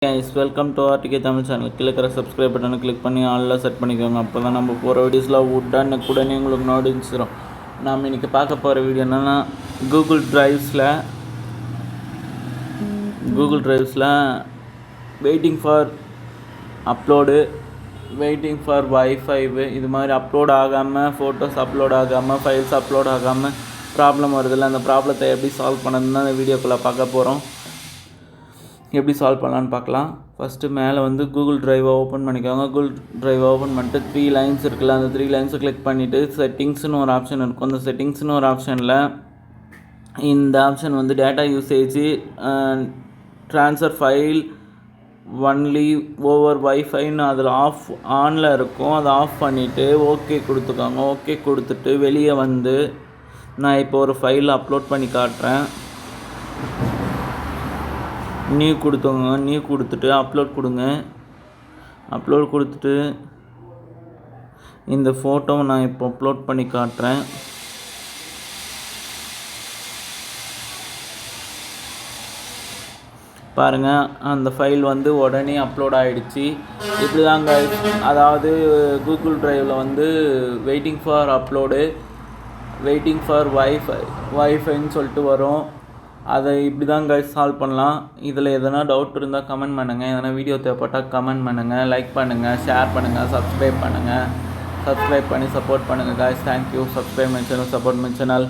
guys, welcome to RTK Tamil channel. Click the subscribe button, click பண்ணி ஆல்ல set பண்ணிக்கோங்க. அப்போ தான் நம்ம போகிற வீடியோஸில் உடனே உங்களுக்கு நோட்டிஃபிகேஷன். நாம் இன்றைக்கி பார்க்க போகிற வீடியோ என்னென்னா கூகுள் ட்ரைவ்ஸில் waiting for upload, waiting for wifi இது மாதிரி அப்லோட் ஆகாமல், ஃபோட்டோஸ் அப்லோட் ஆகாமல், ஃபைல்ஸ் அப்லோட் ஆகாமல் ப்ராப்ளம் வருதில்ல, அந்த ப்ராப்ளத்தை எப்படி சால்வ் பண்ணணும்னு அந்த வீடியோக்குள்ளே பார்க்க போகிறோம். எப்படி சால்வ் பண்ணலான்னு பார்க்கலாம். ஃபஸ்ட்டு மேலே வந்து கூகுள் ட்ரைவை ஓப்பன் பண்ணிக்கோங்க. கூகுள் ட்ரைவை ஓப்பன் பண்ணிட்டு 3 லைன்ஸ் இருக்குல்ல, அந்த 3 லைன்ஸை கிளிக் பண்ணிவிட்டு செட்டிங்ஸ்னு ஒரு ஆப்ஷன் இருக்கும். அந்த செட்டிங்ஸ்னு ஒரு ஆப்ஷனில் இந்த ஆப்ஷன் வந்து data usage transfer file only over வைஃபைன்னு அதில் ஆனில் இருக்கும். அதை ஆஃப் பண்ணிவிட்டு ஓகே கொடுத்துக்கோங்க. ஓகே கொடுத்துட்டு வெளியே வந்து நான் இப்போ ஒரு ஃபைல் அப்லோட் பண்ணி காட்டுறேன். நியூ கொடுத்தோங்க. நியூ கொடுத்துட்டு அப்லோட் கொடுங்க. அப்லோட் கொடுத்துட்டு இந்த ஃபோட்டோவை நான் இப்போ அப்லோட் பண்ணி காட்டுறேன். பாருங்கள், அந்த ஃபைல் வந்து உடனே அப்லோட் ஆகிடுச்சு. இப்படி தாங்க, அதாவது கூகுள் ட்ரைவில் வந்து waiting for upload, waiting for வைஃபைன்னு சொல்லிட்டு வரும். அதை இப்படி தான் கைஸ் சால்வ் பண்ணலாம். இதில் எதனா டவுட் இருந்தால் கமெண்ட் பண்ணுங்கள். எதனா வீடியோ தேவைப்பட்டால் கமெண்ட் பண்ணுங்கள், லைக் பண்ணுங்கள், ஷேர் பண்ணுங்கள், சப்ஸ்கிரைப் பண்ணி சப்போர்ட் பண்ணுங்கள் guys. Thank you. Subscribe my channel, support my channel.